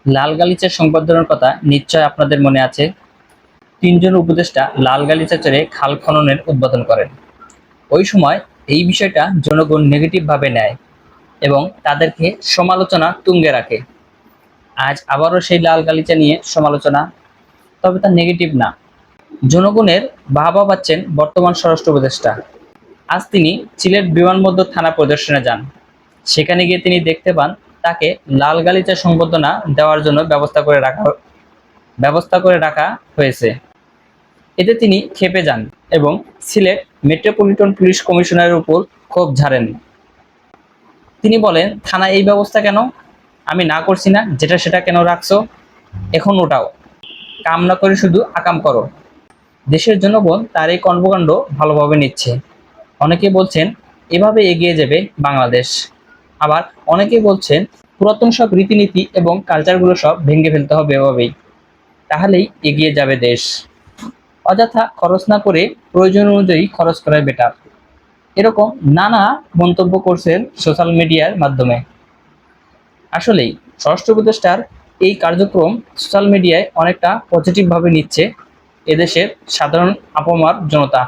লাল গালিচার সংবর্ধনার কথা নিশ্চয় আপনাদের মনে আছে। তিনজন উপদেষ্টা লাল গালিচা চড়ে খাল খননের উদ্বোধন করেন। ওই সময় এই বিষয়টা জনগণ নেগেটিভ ভাবে নেয় এবং তাদেরকে সমালোচনা তুঙ্গে রাখে। আজ আবারও সেই লাল গালিচা নিয়ে সমালোচনা, তবে তা নেগেটিভ না। জনগণের বাহবা পাচ্ছেন বর্তমান স্বরাষ্ট্র উপদেষ্টা। আজ তিনি সিলেট বিমানবন্দর থানা পরিদর্শনে যান। সেখানে গিয়ে তিনি দেখতে পান তাকে লাল গালিচা সংবর্ধনা দেওয়ার জন্য ব্যবস্থা করে রাখা হয়েছে। এতে তিনি ক্ষেপে যান এবং সিলেট মেট্রোপলিটন পুলিশ কমিশনারের উপর ক্ষোভ ঝাড়েন। তিনি বলেন, থানায় এই ব্যবস্থা কেন? আমি না করছি না, যেটা সেটা কেন রাখছো? এখন ওটাও কাম না করে শুধু আকাম করো। দেশের জনগণ তার এই কর্মকাণ্ড ভালোভাবে নিচ্ছে। অনেকে বলছেন এভাবে এগিয়ে যাবে বাংলাদেশ, আবার অনেকে বলছেন পুরাতন সব রীতিনীতি এবং কালচারগুলো সব ভেঙে ফেলতে হবে এভাবেই, তাহলেই এগিয়ে যাবে দেশ। অযথা খরচ না করে প্রয়োজন অনুযায়ী খরচ করাই বেটার। এরকম নানা মন্তব্য করছেন সোশ্যাল মিডিয়ার মাধ্যমে। আসলেই স্বরাষ্ট্র উপদেষ্টার এই কার্যক্রম সোশ্যাল মিডিয়ায় অনেকটা পজিটিভভাবে নিচ্ছে এদেশের সাধারণ আপামর জনতা।